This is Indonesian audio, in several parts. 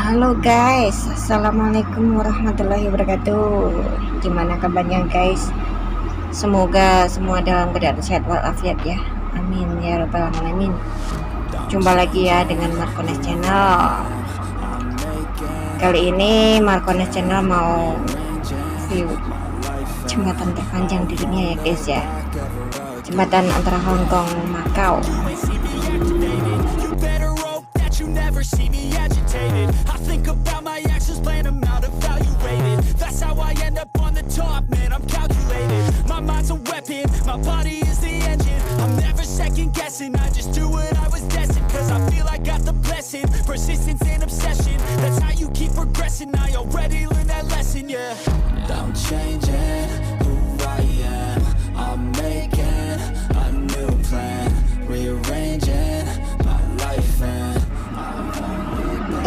Halo guys, assalamualaikum warahmatullahi wabarakatuh. Gimana kabarnya guys? Semoga semua dalam keadaan sehat walafiat ya. Amin ya rabbal alamin. Jumpa lagi ya dengan Marcones Channel. Kali ini Marcones Channel mau view jembatan terpanjang di dunia ya guys ya. Jembatan antara Hong Kong Macau. See me agitated. I think about my actions, plan them out, evaluated. That's how I end up on the top, man. I'm calculated. My mind's a weapon, my body is the engine. I'm never second guessing. I just do what I was destined. Cause I feel I got the blessing. Persistence and obsession. That's how you keep progressing. I already learned that lesson, yeah. I'm changing who I am. I'm making a new plan. Rearranging my life and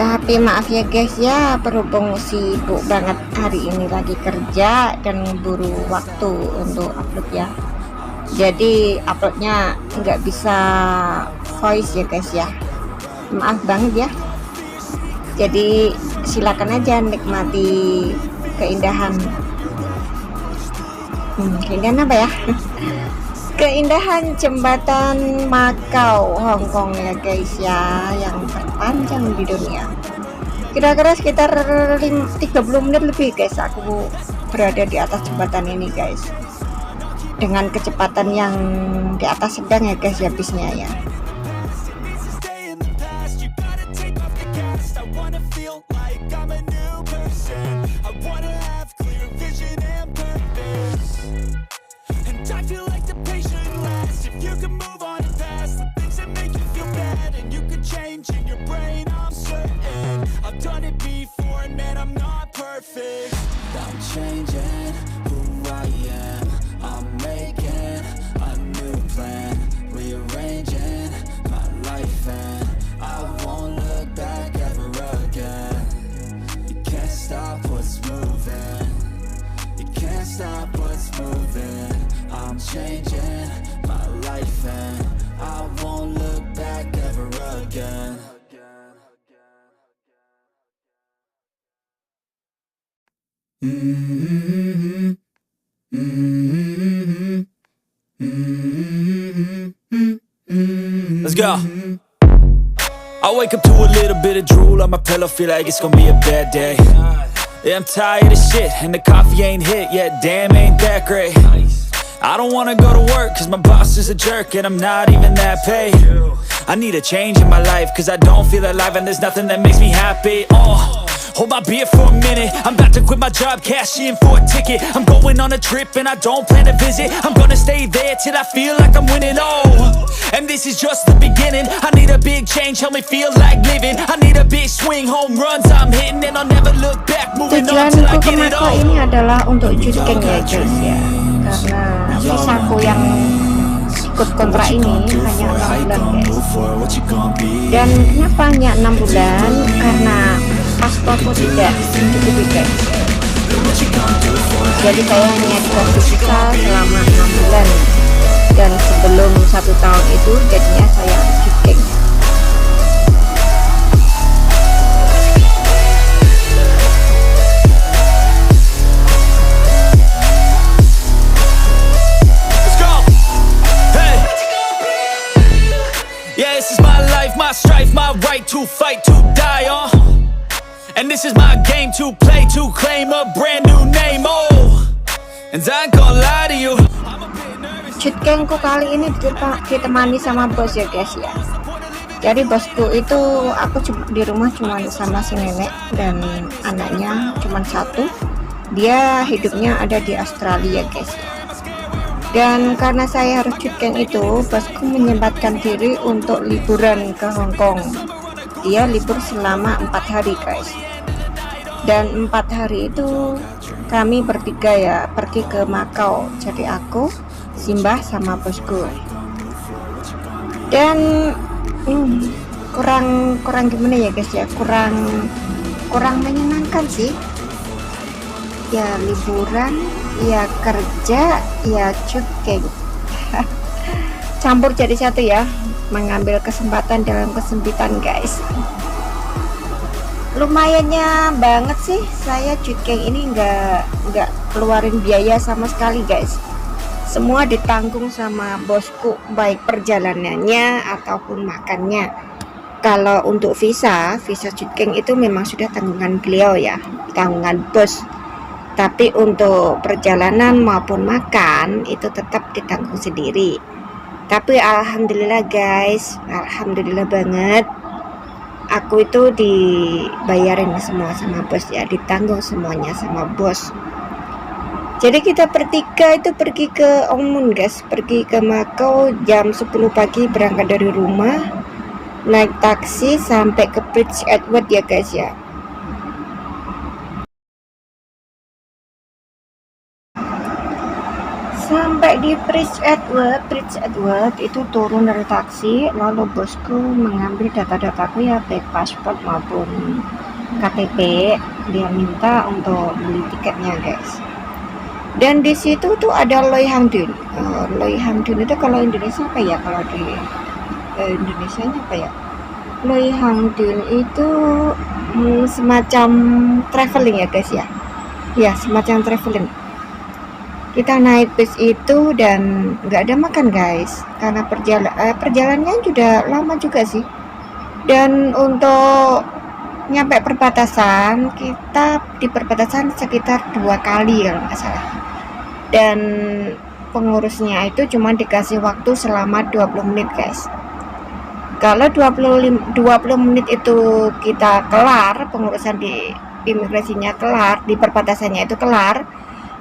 Tapi maaf ya guys ya, berhubung sibuk banget hari ini lagi kerja dan buru waktu untuk upload ya. Jadi uploadnya nggak bisa voice ya guys ya. Maaf banget ya. Jadi silakan aja nikmati keindahan. Keindahan apa ya? Keindahan jembatan Macau Hong Kong ya guys ya, yang terpanjang di dunia. Kira-kira sekitar 30 menit lebih guys aku berada di atas jembatan ini guys, dengan kecepatan yang di atas sedang ya guys ya bisnya ya. I'm changing who I am. I'm making a new plan. Rearranging my life and I won't look back ever again. You can't stop what's moving. You can't stop what's moving. I'm changing my life and I won't look back ever again. Let's go. I wake up to a little bit of drool on my pillow, feel like it's gonna be a bad day. Yeah, I'm tired of shit, and the coffee ain't hit yet, damn ain't that great. I don't wanna go to work, cause my boss is a jerk, and I'm not even that paid. I need a change in my life, cause I don't feel alive, and there's nothing that makes me happy. Hold my beer for a minute. I'm about to quit my job, cash in for a ticket. I'm going on a trip and I don't plan to visit. I'm gonna stay there till I feel like I'm winning. Oh, and this is just the beginning. I need a big change, help me feel like living. I need a big swing, home runs I'm hitting, and I'll never look back. Moving on till I Tujuanku ke get it Macau all. ini adalah untuk syuting ya guys ya, karena visaku yang ikut kontrak ini hanya 6 bulan guys. Dan kenapa hanya 6 bulan? Karena pasporku tidak mencukupi guys. Jadi saya hanya dikasih visa selama 6 bulan, dan sebelum 1 tahun itu jadinya saya syuting. This is my life, my strife, my right to fight, to die on. And this is my game to play, to claim a brand new name, oh. And I ain't gonna lie to you. Syutingku kali ini ditemani sama bos ya guys ya. Jadi bosku itu, aku di rumah cuma sama si nenek dan anaknya cuma satu. Dia hidupnya ada di Australia guys ya. Dan karena saya harus syuting itu, bosku menyempatkan diri untuk liburan ke Hong Kong. Dia libur selama 4 hari guys. Dan 4 hari itu kami bertiga ya pergi ke Macau. Jadi aku, Simbah sama bosku. Dan kurang gimana ya guys ya, kurang menyenangkan sih. Ya liburan, ya kerja, ya syuting. Campur jadi satu ya, mengambil kesempatan dalam kesempitan guys. lumayannya banget sih. Saya Jutgeng ini nggak keluarin biaya sama sekali guys, semua ditanggung sama bosku, baik perjalanannya ataupun makannya. Kalau untuk visa Jutgeng itu memang sudah tanggungan beliau ya, tanggungan bos. Tapi untuk perjalanan maupun makan itu tetap ditanggung sendiri. Tapi alhamdulillah guys, alhamdulillah banget, aku itu dibayarin semua sama bos ya, ditanggung semuanya sama bos. Jadi kita bertiga itu pergi ke Omun guys, pergi ke Makau jam 10 pagi, berangkat dari rumah, naik taksi sampai ke Prince Edward ya guys ya. Sampai di Prince Edward itu turun dari taksi, lalu bosku mengambil data-dataku ya, baik paspor maupun KTP. Dia minta untuk beli tiketnya guys. Dan di situ tuh ada Loy Hang Dun. Loy Hang Dun itu kalau Indonesia apa ya? Kalau di Indonesia apa ya? Loy Hang Dun itu semacam traveling ya guys ya. Ya, semacam traveling. Kita naik bis itu dan nggak ada makan guys, karena perjalanannya sudah lama juga sih. Dan untuk nyampe perbatasan, kita di perbatasan sekitar 2 kali kalau nggak salah. Dan pengurusnya itu cuma dikasih waktu selama 20 menit guys. Kalau 20 menit itu kita kelar, pengurusan di imigrasinya kelar, di perbatasannya itu kelar,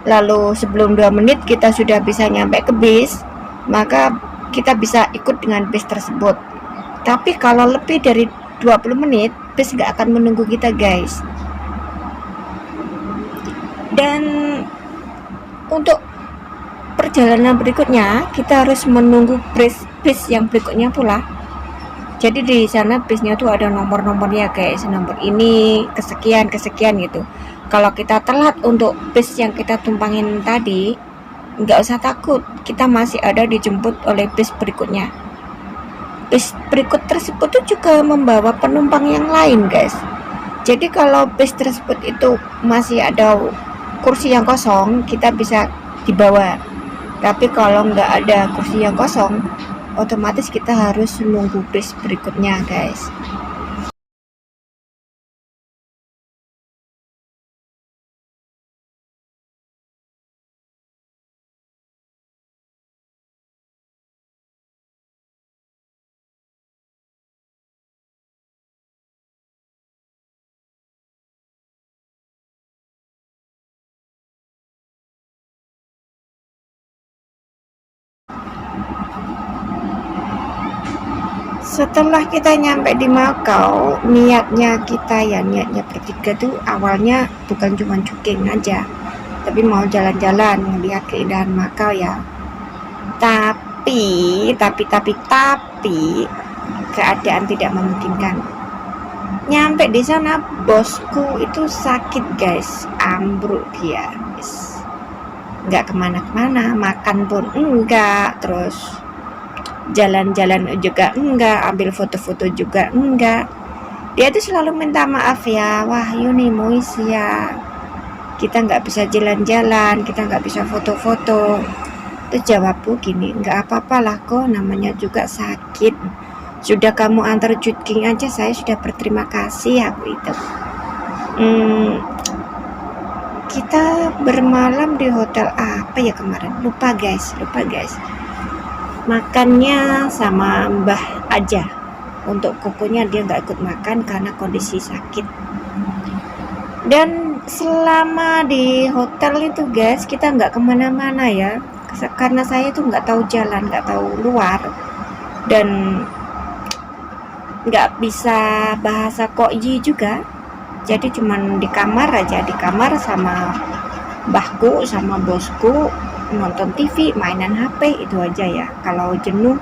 lalu sebelum 2 menit kita sudah bisa nyampe ke bis, maka kita bisa ikut dengan bis tersebut. Tapi kalau lebih dari 20 menit, bis nggak akan menunggu kita guys. Dan untuk perjalanan berikutnya, kita harus menunggu bis yang berikutnya pula. Jadi di sana bisnya tuh ada nomor-nomornya guys, nomor ini kesekian gitu. Kalau kita telat untuk bis yang kita tumpangin tadi, nggak usah takut, kita masih ada dijemput oleh bis berikutnya. Bis berikut tersebut tuh juga membawa penumpang yang lain guys. Jadi kalau bis tersebut itu masih ada kursi yang kosong, kita bisa dibawa. Tapi kalau nggak ada kursi yang kosong, otomatis kita harus menunggu bis berikutnya guys. Setelah kita nyampe di Makau, niatnya bertiga tuh awalnya bukan cuma jogging aja, tapi mau jalan-jalan melihat keindahan Makau ya. Tapi keadaan tidak memungkinkan. Nyampe di sana bosku itu sakit guys, ambruk dia, nggak kemana-kemana, makan pun enggak, terus jalan-jalan juga enggak, ambil foto-foto juga enggak. Dia tuh selalu minta maaf ya, Wahyu nih Mois ya, kita nggak bisa jalan-jalan, kita nggak bisa foto-foto. Terus jawabku gini, nggak apa-apa lah kok, namanya juga sakit. Sudah kamu antar Jutgeng aja, saya sudah berterima kasih aku itu. Kita bermalam di hotel apa ya kemarin, lupa guys. Makannya sama Mbah aja. Untuk kokonya dia nggak ikut makan karena kondisi sakit. Dan selama di hotel itu guys, kita nggak kemana-mana ya, karena saya tuh nggak tahu jalan, nggak tahu luar, dan nggak bisa bahasa Kokyi juga. Jadi cuman di kamar sama mbahku sama bosku, nonton TV, mainan HP, itu aja ya. Kalau jenuh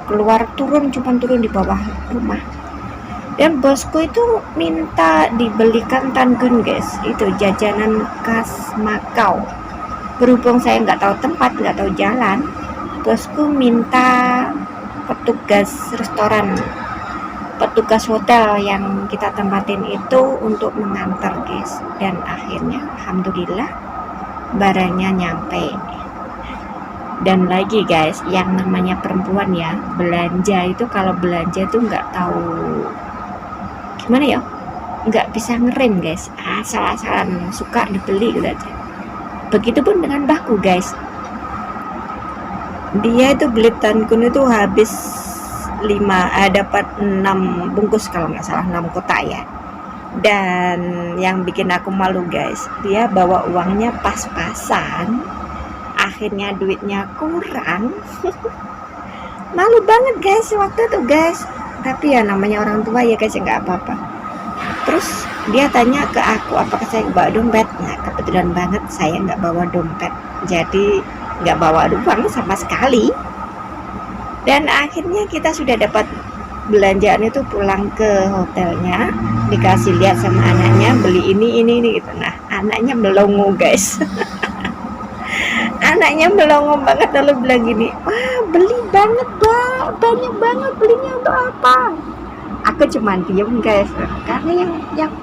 keluar turun di bawah rumah. Dan bosku itu minta dibelikan tanggun guys, itu jajanan khas Makau. Berhubung saya nggak tahu tempat, nggak tahu jalan, bosku minta petugas petugas hotel yang kita tempatin itu untuk mengantar guys, dan akhirnya alhamdulillah barangnya nyampe. Dan lagi guys, yang namanya perempuan ya, belanja itu kalau belanja tuh nggak tahu gimana ya, nggak bisa ngerem guys, asal-asalan suka dibeli gitu aja. Begitupun dengan mbahku guys, dia itu beli tankun itu habis 5, dapat 6 bungkus kalau nggak salah, 6 kotak ya. Dan yang bikin aku malu guys, dia bawa uangnya pas-pasan, akhirnya duitnya kurang. Malu banget guys waktu itu guys, tapi ya namanya orang tua ya guys, ya nggak apa-apa. Terus dia tanya ke aku apakah saya bawa dompet. Nah kebetulan banget saya nggak bawa dompet, jadi nggak bawa uang sama sekali. Dan akhirnya kita sudah dapat belanjaan itu, pulang ke hotelnya, dikasih lihat sama anaknya, beli ini gitu. Nah anaknya melongo guys. Anaknya melongo banget, lalu bilang gini, wah beli banget bang, banyak banget, belinya untuk apa? Aku cuma diem guys, karena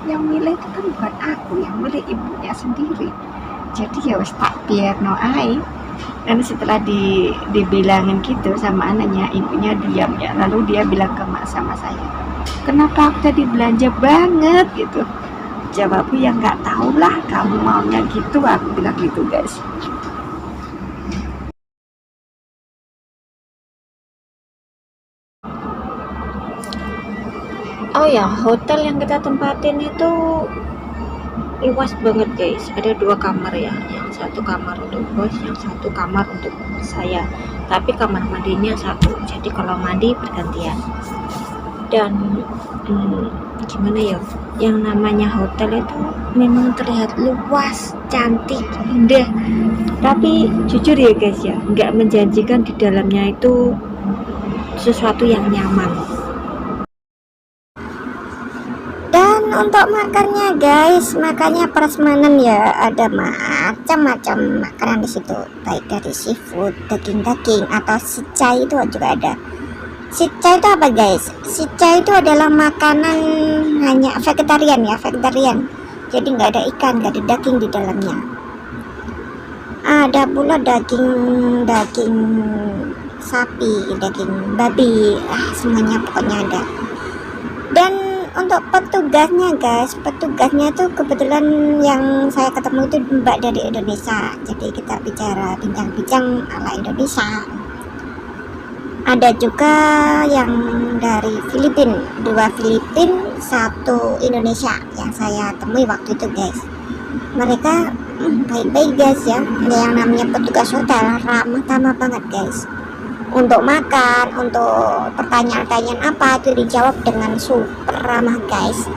yang milih itu kan bukan aku, yang milih ibunya sendiri. Jadi ya wes tak biarno ae. Dan setelah dibilangin gitu sama anaknya, ibunya diam ya. Lalu dia bilang ke mak sama saya, kenapa aku tadi belanja banget gitu? Jawabku, ya nggak tahu lah, kamu maunya gitu, aku bilang gitu guys. Oh ya, hotel yang kita tempatin itu luas banget guys, ada 2 kamar ya, yang satu kamar untuk bos, yang satu kamar untuk saya, tapi kamar mandinya satu, jadi kalau mandi bergantian. Dan gimana ya, yang namanya hotel itu memang terlihat luas, cantik, indah, tapi jujur ya guys ya, nggak menjanjikan di dalamnya itu sesuatu yang nyaman. Dan untuk makannya guys, makannya prasmanan ya, ada macam-macam makanan di situ, baik dari seafood, daging-daging, atau sicai itu juga ada. Sicai itu apa guys? Sicai itu adalah makanan hanya vegetarian ya, vegetarian. Jadi nggak ada ikan, nggak ada daging di dalamnya. Ada pula daging sapi, daging babi, semuanya pokoknya ada. Dan untuk petugasnya guys, petugasnya tuh kebetulan yang saya ketemu itu mbak dari Indonesia, jadi kita bicara bincang-bincang ala Indonesia. Ada juga yang dari Filipina, 2 Filipina, 1 Indonesia yang saya temui waktu itu guys. Mereka baik-baik guys ya, yang namanya petugas hotel ramah-tamah banget guys. Untuk makan, untuk pertanyaan-pertanyaan apa itu dijawab dengan super ramah guys.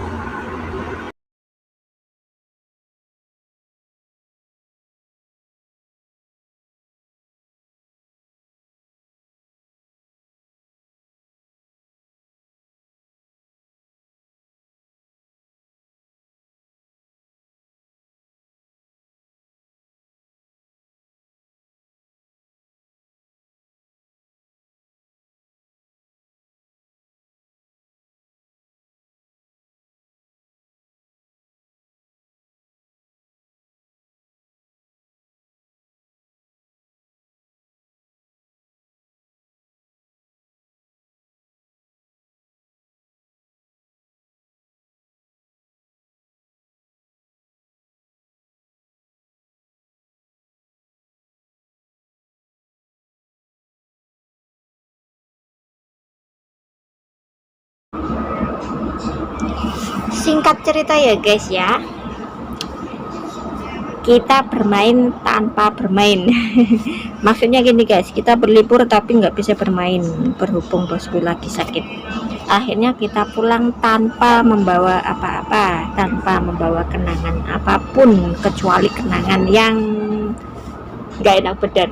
Singkat cerita ya guys ya, kita bermain tanpa bermain. Maksudnya gini guys, kita berlibur tapi nggak bisa bermain berhubung bosku lagi sakit. Akhirnya kita pulang tanpa membawa apa-apa, tanpa membawa kenangan apapun kecuali kenangan yang nggak enak badan.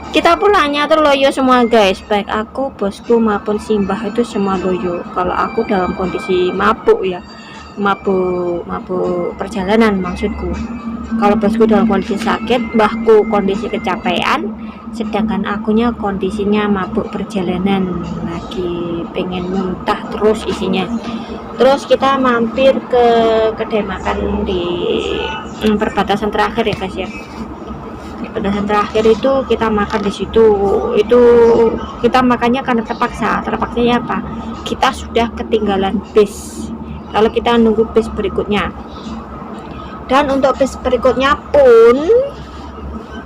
Kita pulangnya tuh loyo semua guys, baik aku, bosku maupun Simbah itu semua loyo. Kalau aku dalam kondisi mabuk ya, mabuk perjalanan maksudku. Kalau bosku dalam kondisi sakit, mbahku kondisi kecapean, sedangkan akunya kondisinya mabuk perjalanan, lagi pengen muntah terus isinya. Terus kita mampir ke kedai makan di perbatasan terakhir ya guys ya. Di perbatasan terakhir itu kita makan di situ. Itu kita makannya karena terpaksa. Terpaksanya apa? Kita sudah ketinggalan bis. Kalau kita nunggu bis berikutnya. Dan untuk bis berikutnya pun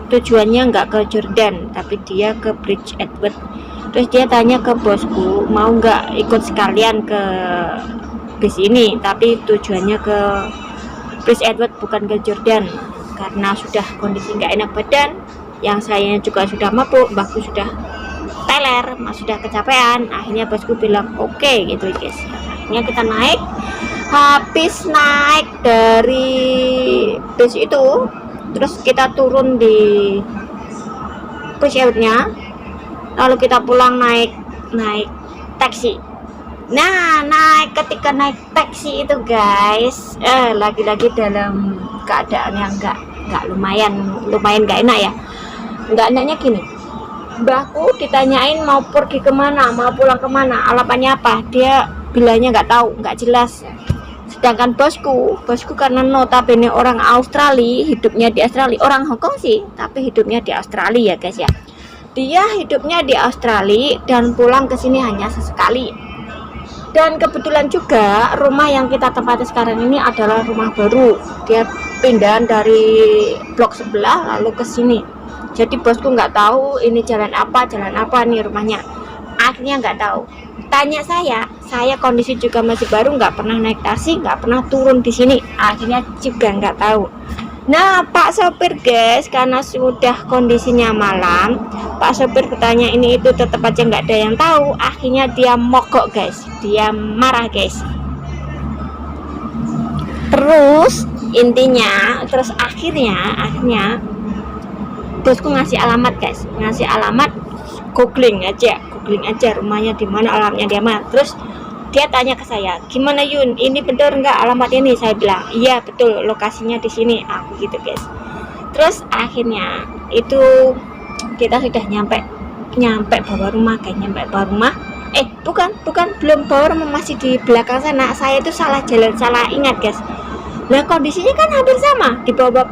tujuannya nggak ke Jordan, tapi dia ke Prince Edward. Terus dia tanya ke bosku, mau nggak ikut sekalian ke bis ini, tapi tujuannya ke Prince Edward bukan ke Jordan, karena sudah kondisi nggak enak badan. Yang saya juga sudah mabuk, mbahku sudah teler, sudah kecapean. Akhirnya bosku bilang oke gitu guys. Akhirnya kita naik. Habis naik dari bis itu, terus kita turun di Prince Edward-nya, lalu kita pulang naik taksi. Nah, ketika naik taksi itu guys, lagi-lagi dalam keadaan yang nggak lumayan nggak enak ya. Nggak enaknya gini, mbahku ditanyain mau pergi kemana, mau pulang kemana, alamatnya apa, dia bilangnya nggak tahu, nggak jelas. Sedangkan bosku karena notabene orang Australia, hidupnya di Australia, orang Hong Kong sih, tapi hidupnya di Australia ya guys ya. Dia hidupnya di Australia dan pulang ke sini hanya sesekali. Dan kebetulan juga rumah yang kita tempati sekarang ini adalah rumah baru. Dia pindahan dari blok sebelah lalu ke sini. Jadi bosku nggak tahu ini jalan apa nih rumahnya. Akhirnya nggak tahu. Tanya saya kondisi juga masih baru, nggak pernah naik taksi, nggak pernah turun di sini. Akhirnya juga nggak tahu. Nah, Pak sopir guys, karena sudah kondisinya malam, Pak sopir bertanya ini itu tetap aja nggak ada yang tahu. Akhirnya dia mogok guys, dia marah guys. Terus akhirnya bosku ngasih alamat guys, googling aja rumahnya di mana, alamatnya di mana. Terus dia tanya ke saya, gimana Yun, ini bener nggak alamat ini? Saya bilang iya betul, lokasinya di sini, aku gitu guys. Terus akhirnya itu kita sudah nyampe bawah rumah guys, belum bawah rumah, masih di belakang sana. Saya itu salah jalan, salah ingat guys. Nah kondisinya kan hampir sama, di bawah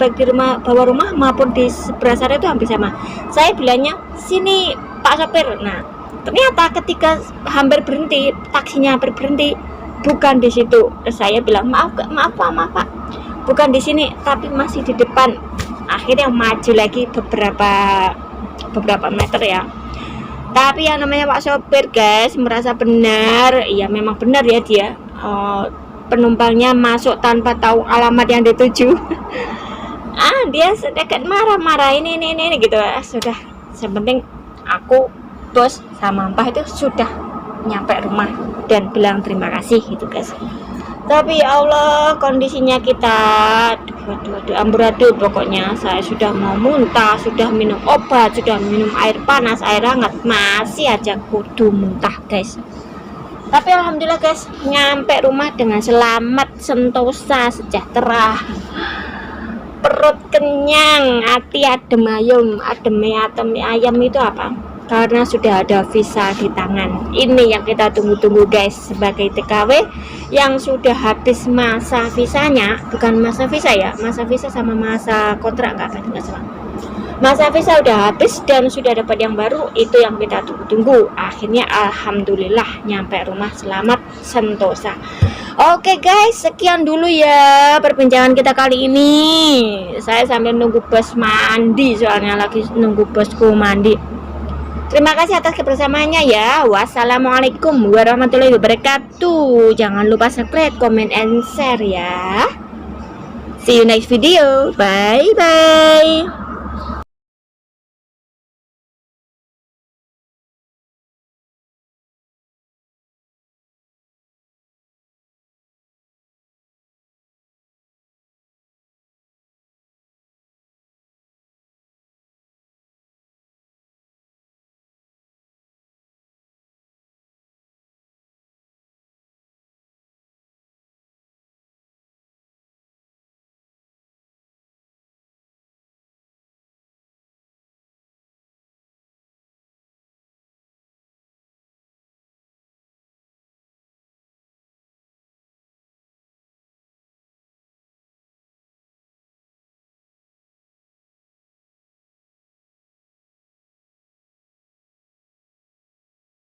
bawah rumah maupun di sebelah sana itu hampir sama. Saya bilangnya sini Pak sopir. Nah ternyata ketika taksinya hampir berhenti, bukan di situ. Terus saya bilang maaf Pak, bukan di sini, tapi masih di depan. Akhirnya maju lagi beberapa meter ya. Tapi yang namanya Pak sopir guys merasa benar, ya memang benar ya dia. Penumpangnya masuk tanpa tahu alamat yang dituju. Dia sedikit marah-marah ini gitu. Sudah, sepenting aku, bos sama mbah itu sudah nyampe rumah dan bilang terima kasih gitu guys. Tapi ya Allah, kondisinya kita amburadul pokoknya. Saya sudah mau muntah, sudah minum obat, sudah minum air panas, air hangat, masih aja kudu muntah guys. Tapi alhamdulillah guys, nyampe rumah dengan selamat, sentosa, sejahtera, perut kenyang, hati adem ayam itu apa? Karena sudah ada visa di tangan. Ini yang kita tunggu-tunggu guys, sebagai TKW yang sudah habis masa visanya, bukan masa visa ya, masa visa sama masa kontrak nggak salah. Masa visa udah habis dan sudah dapat yang baru, itu yang kita tunggu-tunggu. Akhirnya alhamdulillah nyampe rumah selamat, sentosa. Oke guys, sekian dulu ya perbincangan kita kali ini. Saya sambil nunggu bos mandi, soalnya lagi nunggu bosku mandi. Terima kasih atas kebersamaannya ya. Wassalamualaikum warahmatullahi wabarakatuh. Jangan lupa subscribe, comment, and share ya. See you next video. Bye bye.